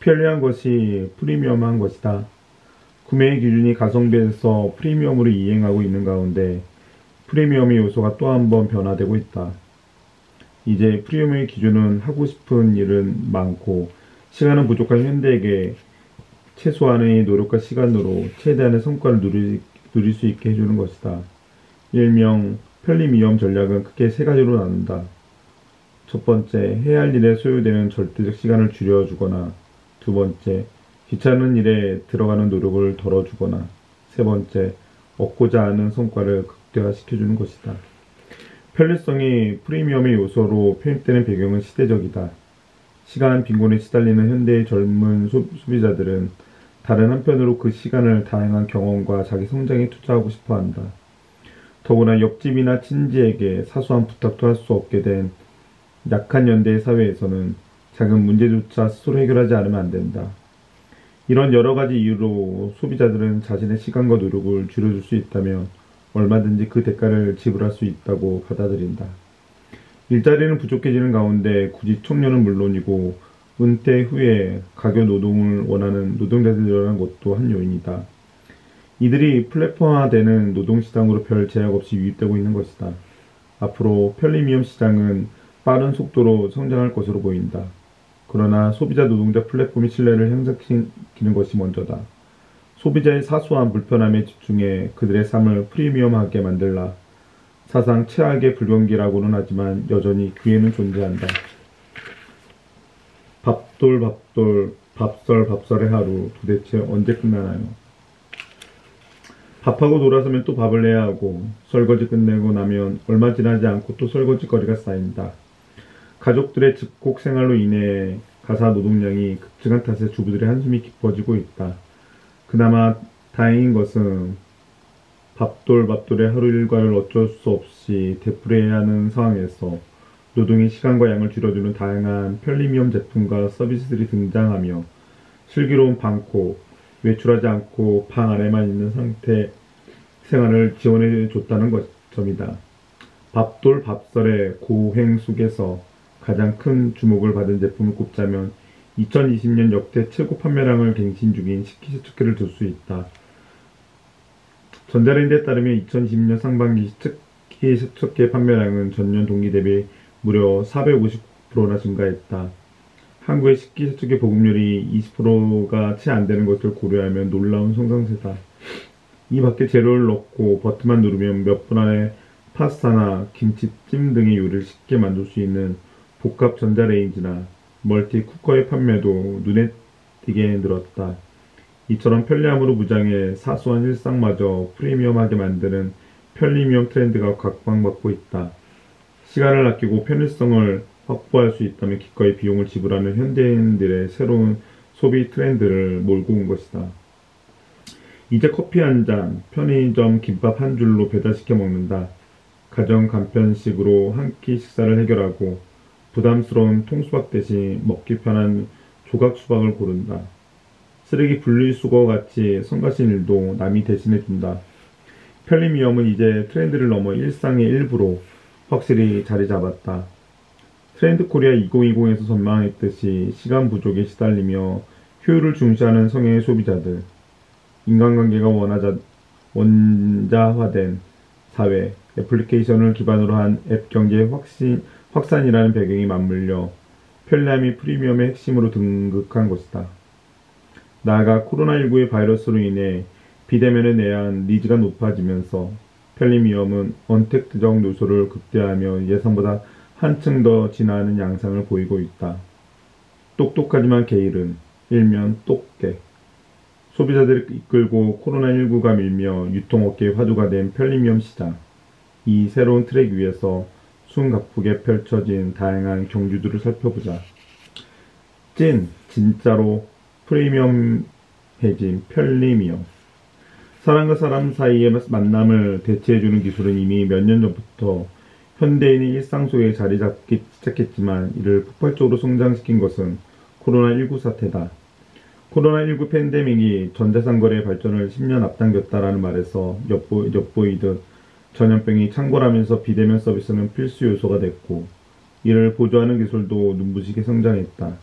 편리한 것이 프리미엄한 것이다. 구매의 기준이 가성비에서 프리미엄으로 이행하고 있는 가운데 프리미엄의 요소가 또 한 번 변화되고 있다. 이제 프리미엄의 기준은 하고 싶은 일은 많고 시간은 부족한 현대에게 최소한의 노력과 시간으로 최대한의 성과를 누릴 수 있게 해주는 것이다. 일명 편리미엄 전략은 크게 세 가지로 나눈다. 첫 번째, 해야 할 일에 소요되는 절대적 시간을 줄여주거나, 두 번째, 귀찮은 일에 들어가는 노력을 덜어주거나, 세 번째, 얻고자 하는 성과를 극대화시켜주는 것이다. 편리성이 프리미엄의 요소로 표현되는 배경은 시대적이다. 시간 빈곤에 시달리는 현대의 젊은 소비자들은 다른 한편으로 그 시간을 다양한 경험과 자기 성장에 투자하고 싶어 한다. 더구나 옆집이나 친지에게 사소한 부탁도 할 수 없게 된 약한 연대의 사회에서는 작은 문제조차 스스로 해결하지 않으면 안 된다. 이런 여러 가지 이유로 소비자들은 자신의 시간과 노력을 줄여줄 수 있다면 얼마든지 그 대가를 지불할 수 있다고 받아들인다. 일자리는 부족해지는 가운데 굳이 청년은 물론이고 은퇴 후에 가교 노동을 원하는 노동자들이 늘어난 것도 한 요인이다. 이들이 플랫폼화되는 노동시장으로 별 제약 없이 유입되고 있는 것이다. 앞으로 편리미엄 시장은 빠른 속도로 성장할 것으로 보인다. 그러나 소비자 노동자 플랫폼의 신뢰를 향상시키는 것이 먼저다. 소비자의 사소한 불편함에 집중해 그들의 삶을 프리미엄하게 만들라. 사상 최악의 불경기라고는 하지만 여전히 기회는 존재한다. 밥돌 밥설의 하루 도대체 언제 끝나나요? 밥하고 돌아서면 또 밥을 내야 하고 설거지 끝내고 나면 얼마 지나지 않고 또 설거지 거리가 쌓인다. 가족들의 집콕 생활로 인해 가사 노동량이 급증한 탓에 주부들의 한숨이 깊어지고 있다. 그나마 다행인 것은 밥돌의 하루 일과를 어쩔 수 없이 되풀이해야 하는 상황에서 노동의 시간과 양을 줄여주는 다양한 편리미엄 제품과 서비스들이 등장하며 슬기로운 방콕, 외출하지 않고 방 안에만 있는 상태 생활을 지원해 줬다는 점이다. 밥설의 고행 속에서 가장 큰 주목을 받은 제품을 꼽자면 2020년 역대 최고 판매량을 갱신 중인 식기세척기를 들 수 있다. 전자랜드에 따르면 2020년 상반기 식기세척기의 판매량은 전년 동기 대비 무려 450%나 증가했다. 한국의 식기세척기 보급률이 20%가 채 안 되는 것을 고려하면 놀라운 성장세다. 이 밖에 재료를 넣고 버튼만 누르면 몇 분 안에 파스타나 김치찜 등의 요리를 쉽게 만들 수 있는 복합 전자레인지나 멀티 쿠커의 판매도 눈에 띄게 늘었다. 이처럼 편리함으로 무장해 사소한 일상마저 프리미엄하게 만드는 편리미엄 트렌드가 각광받고 있다. 시간을 아끼고 편리성을 확보할 수 있다면 기꺼이 비용을 지불하는 현대인들의 새로운 소비 트렌드를 몰고 온 것이다. 이제 커피 한 잔, 편의점 김밥 한 줄로 배달시켜 먹는다. 가정 간편식으로 한 끼 식사를 해결하고 부담스러운 통수박 대신 먹기 편한 조각 수박을 고른다. 쓰레기 분리수거 같이 성가신 일도 남이 대신해준다. 편리미엄은 이제 트렌드를 넘어 일상의 일부로 확실히 자리 잡았다. 트렌드 코리아 2020에서 전망했듯이 시간 부족에 시달리며 효율을 중시하는 성향의 소비자들, 인간관계가 원자화된 사회, 애플리케이션을 기반으로 한 앱 경제의 확산이라는 배경이 맞물려 편리함이 프리미엄의 핵심으로 등극한 것이다. 나아가 코로나19의 바이러스로 인해 비대면에 대한 니즈가 높아지면서 편리미엄은 언택트적 요소를 극대화하며 예상보다 한층 더 진화하는 양상을 보이고 있다. 똑똑하지만 게으른, 일면 똑개. 소비자들을 이끌고 코로나19가 밀며 유통업계의 화두가 된 편리미엄 시장. 이 새로운 트랙 위에서 숨가쁘게 펼쳐진 다양한 경주들을 살펴보자. 진짜로 프리미엄해진 편리미엄. 사람과 사람 사이의 만남을 대체해주는 기술은 이미 몇 년 전부터 현대인의 일상 속에 자리 잡기 시작했지만 이를 폭발적으로 성장시킨 것은 코로나19 사태다. 코로나19 팬데믹이 전자상거래의 발전을 10년 앞당겼다라는 말에서 엿보이듯 전염병이 창궐하면서 비대면 서비스는 필수 요소가 됐고 이를 보조하는 기술도 눈부시게 성장했다.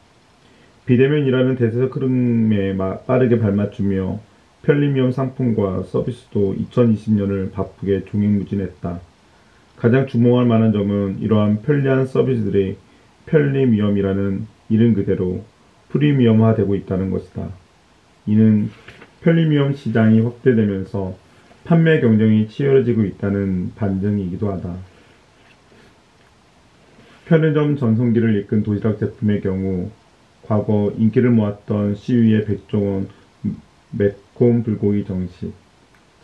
비대면이라는 대세적 흐름에 빠르게 발맞추며 편리미엄 상품과 서비스도 2020년을 바쁘게 종횡무진했다. 가장 주목할 만한 점은 이러한 편리한 서비스들이 편리미엄이라는 이름 그대로 프리미엄화되고 있다는 것이다. 이는 편리미엄 시장이 확대되면서 판매 경쟁이 치열해지고 있다는 반증이기도 하다. 편의점 전성기를 이끈 도시락 제품의 경우 과거 인기를 모았던 시위의 백종원 매콤 불고기 정식,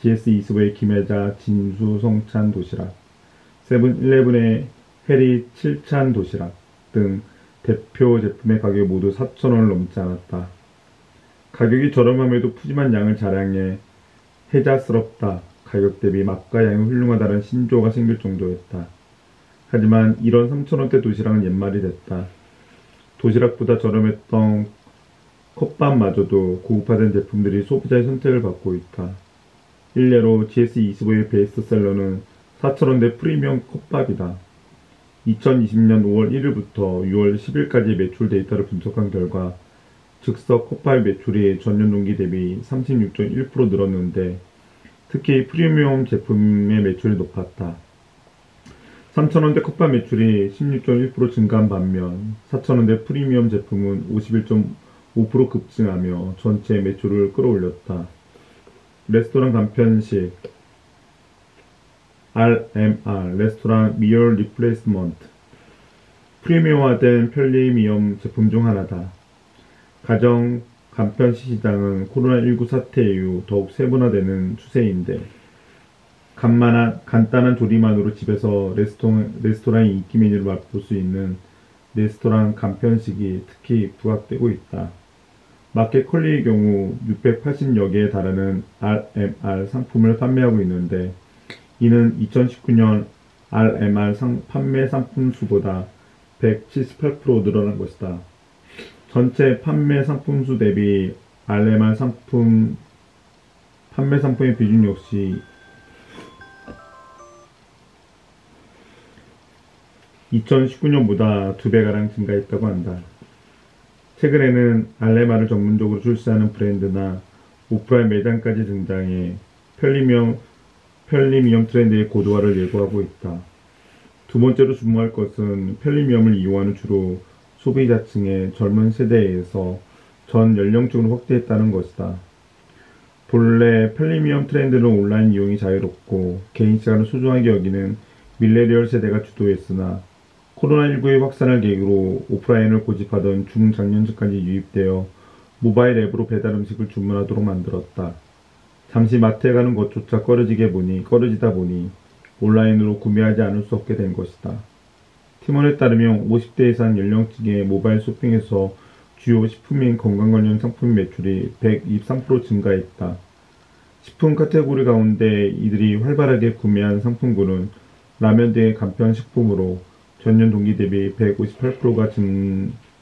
GS25의 김혜자 진수 성찬 도시락, 세븐일레븐의 해리 7찬 도시락 등 대표 제품의 가격이 모두 4,000원을 넘지 않았다. 가격이 저렴함에도 푸짐한 양을 자랑해 혜자스럽다, 가격 대비 맛과 양이 훌륭하다는 신조어가 생길 정도였다. 하지만 이런 3,000원대 도시락은 옛말이 됐다. 도시락보다 저렴했던 컵밥마저도 고급화된 제품들이 소비자의 선택을 받고 있다. 일례로 GS25의 베스트셀러는 4,000원대 프리미엄 컵밥이다. 2020년 5월 1일부터 6월 10일까지 매출 데이터를 분석한 결과 즉석 컵밥 매출이 전년 동기 대비 36.1% 늘었는데 특히 프리미엄 제품의 매출이 높았다. 3,000원대 컵밥 매출이 16.1% 증가한 반면 4,000원대 프리미엄 제품은 51.5% 급증하며 전체 매출을 끌어올렸다. 레스토랑 간편식 RMR 레스토랑 미어 리플레이스먼트 프리미엄화된 편리미엄 제품 중 하나다. 가정 간편식 시장은 코로나19 사태 이후 더욱 세분화되는 추세인데 간단한 조리만으로 집에서 레스토랑의 인기 메뉴를 맛볼 수 있는 레스토랑 간편식이 특히 부각되고 있다. 마켓컬리의 경우 680여 개에 달하는 RMR 상품을 판매하고 있는데 이는 2019년 RMR 판매 상품 수보다 178% 늘어난 것이다. 전체 판매 상품 수 대비 RMR 판매 상품의 비중 역시 2019년보다 2배가량 증가했다고 한다. 최근에는 RMR을 전문적으로 출시하는 브랜드나 오프라인 매장까지 등장해 편리미엄 트렌드의 고도화를 예고하고 있다. 두 번째로 주목할 것은 편리미엄을 이용하는 주로 소비자층의 젊은 세대에서 전 연령층으로 확대했다는 것이다. 본래 편리미엄 트렌드는 온라인 이용이 자유롭고 개인 시간을 소중하게 여기는 밀레니얼 세대가 주도했으나 코로나19의 확산을 계기로 오프라인을 고집하던 중장년층까지 유입되어 모바일 앱으로 배달 음식을 주문하도록 만들었다. 잠시 마트에 가는 것조차 꺼려지다 보니 온라인으로 구매하지 않을 수 없게 된 것이다. 팀원에 따르면 50대 이상 연령층의 모바일 쇼핑에서 주요 식품인 건강 관련 상품 매출이 123% 증가했다. 식품 카테고리 가운데 이들이 활발하게 구매한 상품군은 라면 등의 간편식품으로 전년 동기 대비 158%가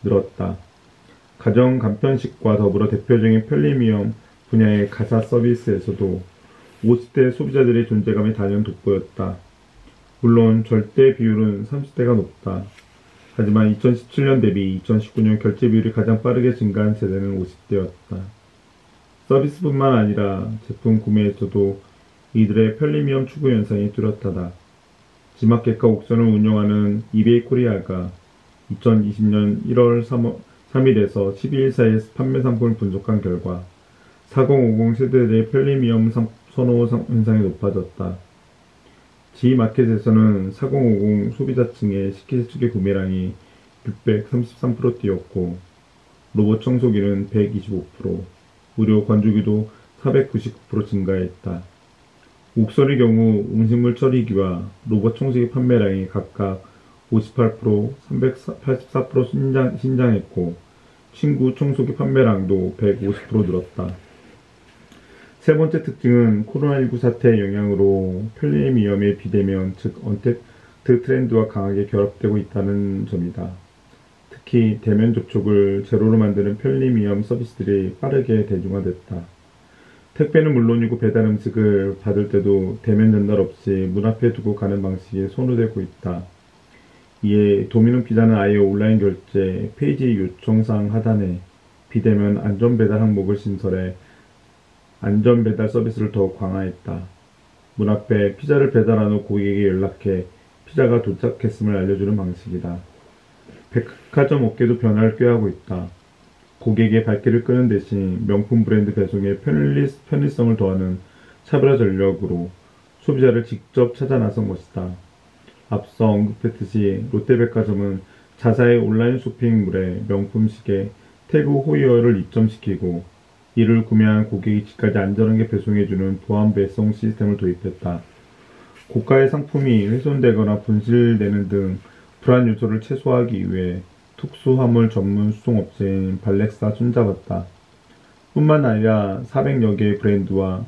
늘었다. 가정 간편식과 더불어 대표적인 편리미엄 분야의 가사 서비스에서도 50대 소비자들의 존재감이 단연 돋보였다. 물론 절대 비율은 30대가 높다. 하지만 2017년 대비 2019년 결제 비율이 가장 빠르게 증가한 세대는 50대였다. 서비스뿐만 아니라 제품 구매에서도 이들의 편리미엄 추구 현상이 뚜렷하다. 지마켓과 옥션을 운영하는 이베이 코리아가 2020년 1월 3일에서 12일 사이에 판매 상품을 분석한 결과 4050 세대들의 편리미엄 선호 현상이 높아졌다. 지마켓에서는 4050 소비자층의 식기세척기 구매량이 633% 뛰었고 로봇 청소기는 125%, 무료 건조기도 499% 증가했다. 옥션의 경우 음식물 처리기와 로봇 청소기 판매량이 각각 58%, 384% 신장했고 침구 청소기 판매량도 150% 늘었다. 세 번째 특징은 코로나19 사태의 영향으로 편리미엄의 비대면, 즉 언택트 트렌드와 강하게 결합되고 있다는 점이다. 특히 대면 접촉을 제로로 만드는 편리미엄 서비스들이 빠르게 대중화됐다. 택배는 물론이고 배달 음식을 받을 때도 대면 전달 없이 문 앞에 두고 가는 방식이 선호되고 있다. 이에 도미노 피자는 아예 온라인 결제 페이지 요청사항 하단에 비대면 안전배달 항목을 신설해 안전배달 서비스를 더욱 강화했다. 문 앞에 피자를 배달한 후 고객에게 연락해 피자가 도착했음을 알려주는 방식이다. 백화점 업계도 변화를 꾀하고 있다. 고객의 발길을 끄는 대신 명품 브랜드 배송에 편리성을 더하는 차별화 전략으로 소비자를 직접 찾아 나선 것이다. 앞서 언급했듯이 롯데백화점은 자사의 온라인 쇼핑몰에 명품 시계 태그 호이어를 입점시키고 이를 구매한 고객이 집까지 안전하게 배송해주는 보안 배송 시스템을 도입했다. 고가의 상품이 훼손되거나 분실되는 등 불안 요소를 최소화하기 위해 특수화물 전문 수송업체인 발렉사 손잡았다. 뿐만 아니라 400여 개의 브랜드와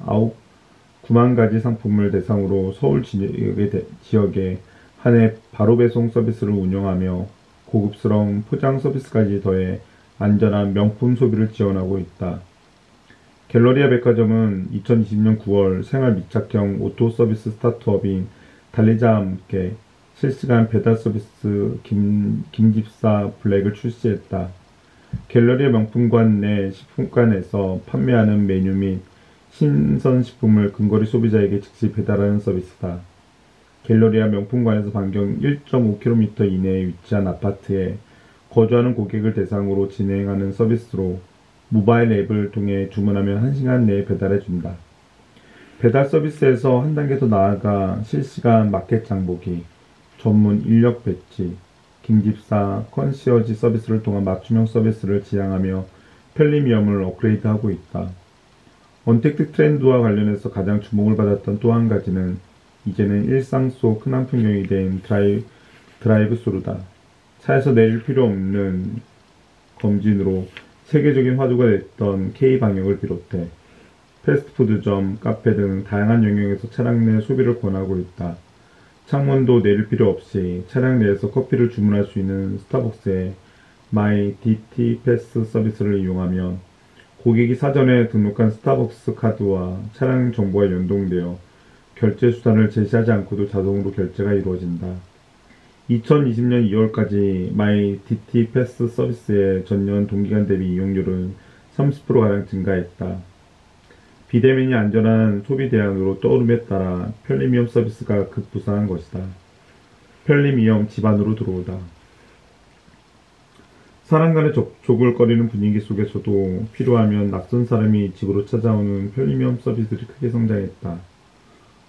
9만 가지 상품을 대상으로 서울 지역에 한 해 바로 배송 서비스를 운영하며 고급스러운 포장 서비스까지 더해 안전한 명품 소비를 지원하고 있다. 갤러리아 백화점은 2020년 9월 생활 밀착형 오토 서비스 스타트업인 달리자와 함께 실시간 배달 서비스 김집사 블랙을 출시했다. 갤러리아 명품관 내 식품관에서 판매하는 메뉴 및 신선식품을 근거리 소비자에게 즉시 배달하는 서비스다. 갤러리아 명품관에서 반경 1.5km 이내에 위치한 아파트에 거주하는 고객을 대상으로 진행하는 서비스로 모바일 앱을 통해 주문하면 1시간 내에 배달해준다. 배달 서비스에서 한 단계 더 나아가 실시간 마켓 장보기, 전문 인력 배치, 김집사, 컨시어지 서비스를 통한 맞춤형 서비스를 지향하며 편리미엄을 업그레이드하고 있다. 언택트 트렌드와 관련해서 가장 주목을 받았던 또 한 가지는 이제는 일상 속 흔한 풍경이 된 드라이브스루다. 차에서 내릴 필요 없는 검진으로 세계적인 화두가 됐던 K방역을 비롯해 패스트푸드점, 카페 등 다양한 영역에서 차량 내 소비를 권하고 있다. 창문도 내릴 필요 없이 차량 내에서 커피를 주문할 수 있는 스타벅스의 마이 DT 패스 서비스를 이용하면 고객이 사전에 등록한 스타벅스 카드와 차량 정보가 연동되어 결제 수단을 제시하지 않고도 자동으로 결제가 이루어진다. 2020년 2월까지 마이 DT 패스 서비스의 전년 동기간 대비 이용률은 30%가량 증가했다. 비대면이 안전한 소비 대안으로 떠오름에 따라 편리미엄 서비스가 급부상한 것이다. 편리미엄 집안으로 들어오다. 사람 간의 접촉을 꺼리는 분위기 속에서도 필요하면 낯선 사람이 집으로 찾아오는 편리미엄 서비스들이 크게 성장했다.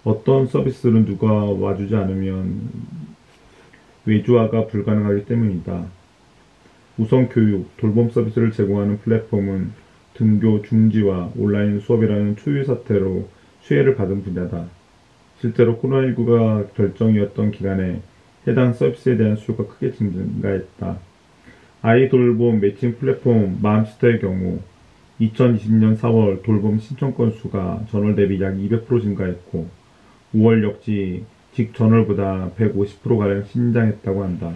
어떤 서비스는 누가 와주지 않으면 외주화가 불가능하기 때문이다. 우선 교육, 돌봄 서비스를 제공하는 플랫폼은 등교 중지와 온라인 수업이라는 초유 사태로 수혜를 받은 분야다. 실제로 코로나19가 결정이었던 기간에 해당 서비스에 대한 수요가 크게 증가했다. 아이 돌봄 매칭 플랫폼 맘시터의 경우 2020년 4월 돌봄 신청 건수가 전월 대비 약 200% 증가했고 5월 역시 직전월보다 150%가량 신장했다고 한다.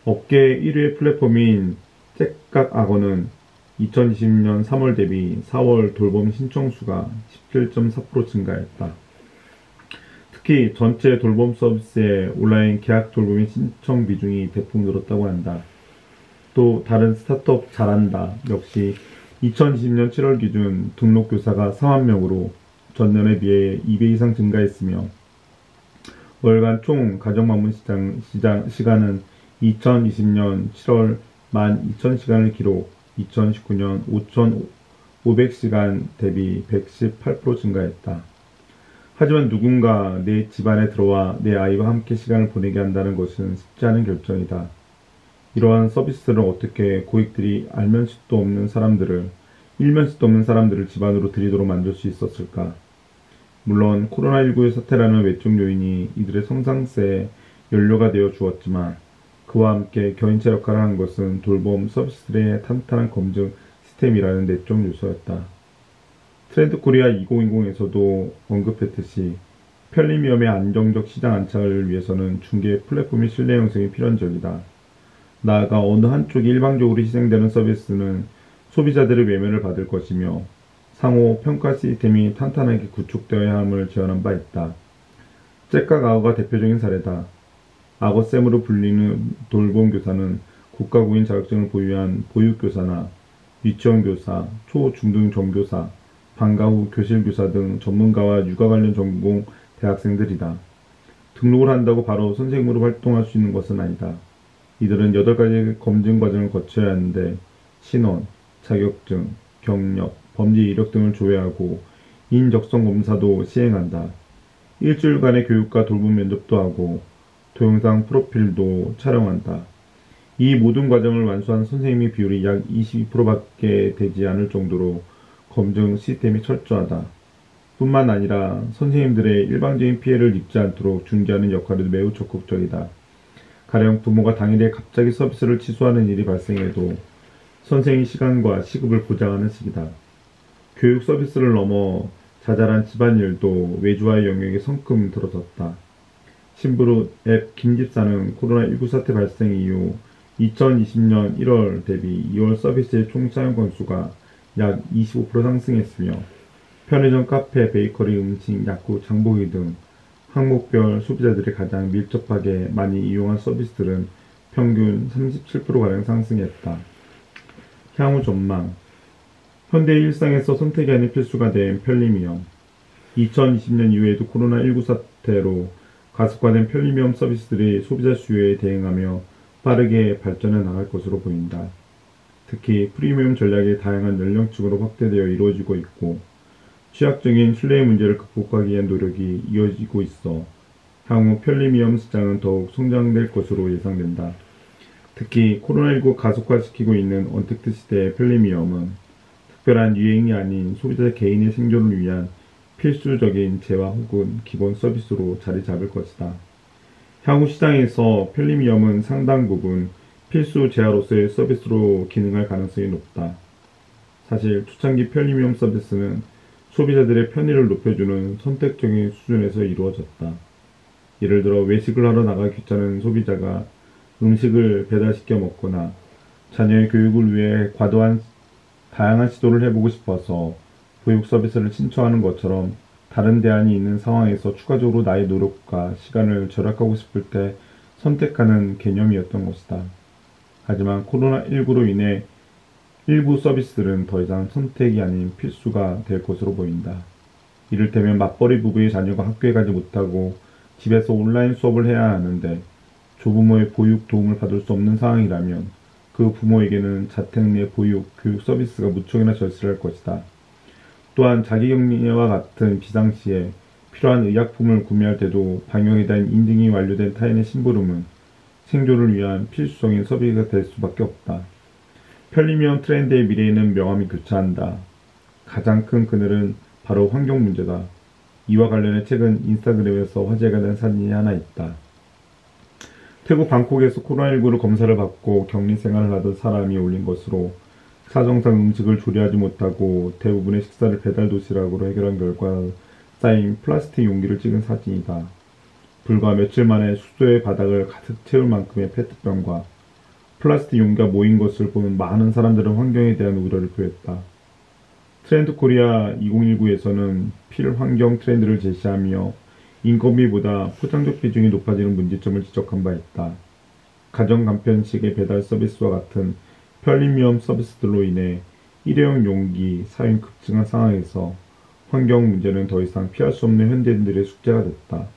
업계 1위의 플랫폼인 째깍악어는 2020년 3월 대비 4월 돌봄 신청 수가 17.4% 증가했다. 특히 전체 돌봄 서비스의 온라인 계약 돌봄의 신청 비중이 대폭 늘었다고 한다. 또 다른 스타트업 잘한다 역시 2020년 7월 기준 등록 교사가 4만 명으로 전년에 비해 2배 이상 증가했으며 월간 총 가정방문 시간은 2020년 7월 12,000시간을 기록 2019년 5,500시간 대비 118% 증가했다. 하지만 누군가 내 집안에 들어와 내 아이와 함께 시간을 보내게 한다는 것은 쉽지 않은 결정이다. 이러한 서비스를 어떻게 고객들이 일면식도 없는 사람들을 집안으로 들이도록 만들 수 있었을까? 물론 코로나19의 사태라는 외적 요인이 이들의 성장세에 연료가 되어 주었지만 그와 함께 견인차 역할을 한 것은 돌봄 서비스들의 탄탄한 검증 시스템이라는 내적 요소였다. 트렌드 코리아 2020에서도 언급했듯이 편리미엄의 안정적 시장 안착을 위해서는 중개 플랫폼의 신뢰 형성이 필연적이다. 나아가 어느 한쪽이 일방적으로 희생되는 서비스는 소비자들의 외면을 받을 것이며 상호 평가 시스템이 탄탄하게 구축되어야 함을 제언한 바 있다. 째깍아우가 대표적인 사례다. 악어쌤으로 불리는 돌봄교사는 국가고인 자격증을 보유한 보육교사나 유치원교사, 초, 중등 종교사, 방과 후 교실교사 등 전문가와 육아 관련 전공 대학생들이다. 등록을 한다고 바로 선생님으로 활동할 수 있는 것은 아니다. 이들은 8가지 검증 과정을 거쳐야 하는데 신원, 자격증, 경력, 범죄 이력 등을 조회하고 인적성 검사도 시행한다. 일주일간의 교육과 돌봄 면접도 하고 동영상 프로필도 촬영한다. 이 모든 과정을 완수한 선생님의 비율이 약 22%밖에 되지 않을 정도로 검증 시스템이 철저하다. 뿐만 아니라 선생님들의 일방적인 피해를 입지 않도록 중재하는 역할에도 매우 적극적이다. 가령 부모가 당일에 갑자기 서비스를 취소하는 일이 발생해도 선생의 시간과 시급을 보장하는 식이다. 교육 서비스를 넘어 자잘한 집안일도 외주화의 영역에 성큼 들어섰다. 신부로 앱 김집사는 코로나19 사태 발생 이후 2020년 1월 대비 2월 서비스의 총 사용 건수가 약 25% 상승했으며 편의점, 카페, 베이커리, 음식, 약국, 장보기 등 항목별 소비자들이 가장 밀접하게 많이 이용한 서비스들은 평균 37%가량 상승했다. 향후 전망. 현대의 일상에서 선택이 아닌 필수가 된 편리미엄. 2020년 이후에도 코로나19 사태로 가속화된 편리미엄 서비스들이 소비자 수요에 대응하며 빠르게 발전해 나갈 것으로 보인다. 특히 프리미엄 전략이 다양한 연령층으로 확대되어 이루어지고 있고 취약적인 신뢰의 문제를 극복하기 위한 노력이 이어지고 있어 향후 편리미엄 시장은 더욱 성장될 것으로 예상된다. 특히 코로나19 가속화시키고 있는 언택트 시대의 편리미엄은 특별한 유행이 아닌 소비자 개인의 생존을 위한 필수적인 재화 혹은 기본 서비스로 자리 잡을 것이다. 향후 시장에서 편리미엄은 상당 부분 필수 재화로서의 서비스로 기능할 가능성이 높다. 사실 초창기 편리미엄 서비스는 소비자들의 편의를 높여주는 선택적인 수준에서 이루어졌다. 예를 들어 외식을 하러 나가기 귀찮은 소비자가 음식을 배달시켜 먹거나 자녀의 교육을 위해 다양한 시도를 해보고 싶어서 보육 서비스를 신청하는 것처럼 다른 대안이 있는 상황에서 추가적으로 나의 노력과 시간을 절약하고 싶을 때 선택하는 개념이었던 것이다. 하지만 코로나19로 인해 일부 서비스들은 더 이상 선택이 아닌 필수가 될 것으로 보인다. 이를테면 맞벌이 부부의 자녀가 학교에 가지 못하고 집에서 온라인 수업을 해야 하는데 조부모의 보육 도움을 받을 수 없는 상황이라면 그 부모에게는 자택 내 보육, 교육 서비스가 무척이나 절실할 것이다. 또한 자기격리와 같은 비상시에 필요한 의약품을 구매할 때도 방역에 대한 인증이 완료된 타인의 심부름은 생존을 위한 필수적인 서비스가 될 수밖에 없다. 편리미엄 트렌드의 미래에는 명암이 교차한다. 가장 큰 그늘은 바로 환경 문제다. 이와 관련해 최근 인스타그램에서 화제가 된 사진이 하나 있다. 태국 방콕에서 코로나19로 검사를 받고 격리 생활을 하던 사람이 올린 것으로 사정상 음식을 조리하지 못하고 대부분의 식사를 배달 도시락으로 해결한 결과 쌓인 플라스틱 용기를 찍은 사진이다. 불과 며칠 만에 숙소의 바닥을 가득 채울 만큼의 페트병과 플라스틱 용기가 모인 것을 본 많은 사람들은 환경에 대한 우려를 표했다. 트렌드 코리아 2019에서는 필환경 트렌드를 제시하며 인건비보다 포장적 비중이 높아지는 문제점을 지적한 바 있다. 가정 간편식의 배달 서비스와 같은 편리미엄 서비스들로 인해 일회용 용기 사용 급증한 상황에서 환경 문제는 더 이상 피할 수 없는 현대인들의 숙제가 됐다.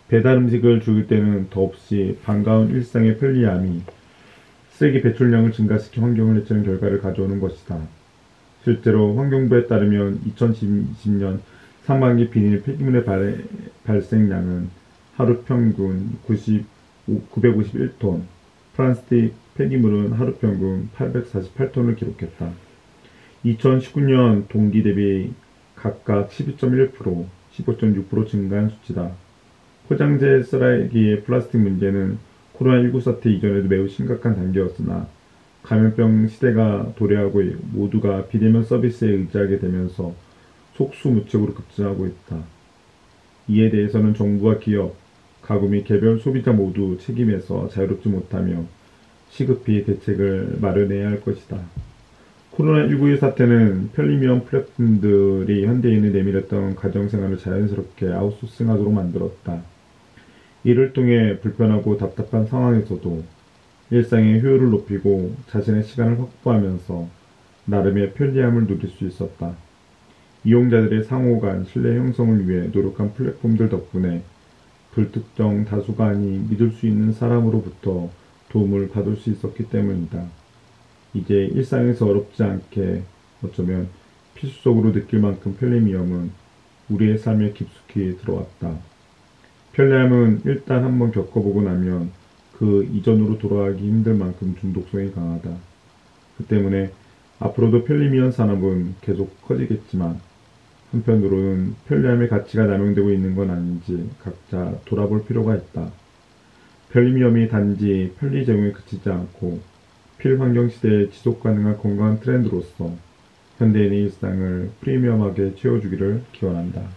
배달 음식을 죽일 때는 더없이 반가운 일상의 편리함이 쓰레기 배출량을 증가시켜 환경을 해치는 결과를 가져오는 것이다. 실제로 환경부에 따르면 2020년 상반기 비닐 폐기물의 발생량은 하루 평균 951톤, 플라스틱 폐기물은 하루 평균 848톤을 기록했다. 2019년 동기 대비 각각 12.1%, 15.6% 증가한 수치다. 포장재 쓰레기의 플라스틱 문제는 코로나19 사태 이전에도 매우 심각한 단계였으나 감염병 시대가 도래하고 모두가 비대면 서비스에 의지하게 되면서 속수무책으로 급증하고 있다. 이에 대해서는 정부와 기업, 가구 및 개별 소비자 모두 책임에서 자유롭지 못하며 시급히 대책을 마련해야 할 것이다. 코로나19의 사태는 편리미엄 플랫폼들이 현대인을 내밀었던 가정생활을 자연스럽게 아웃소싱하도록 만들었다. 이를 통해 불편하고 답답한 상황에서도 일상의 효율을 높이고 자신의 시간을 확보하면서 나름의 편리함을 누릴 수 있었다. 이용자들의 상호 간 신뢰 형성을 위해 노력한 플랫폼들 덕분에 불특정 다수가 아닌 믿을 수 있는 사람으로부터 도움을 받을 수 있었기 때문이다. 이제 일상에서 어렵지 않게 어쩌면 필수적으로 느낄 만큼 편리함은 우리의 삶에 깊숙이 들어왔다. 편리함은 일단 한번 겪어보고 나면 그 이전으로 돌아가기 힘들 만큼 중독성이 강하다. 그 때문에 앞으로도 편리미엄 산업은 계속 커지겠지만 한편으로는 편리함의 가치가 남용되고 있는 건 아닌지 각자 돌아볼 필요가 있다. 편리미엄이 단지 편리 제공에 그치지 않고 필환경 시대의 지속 가능한 건강한 트렌드로서 현대인의 일상을 프리미엄하게 채워주기를 기원한다.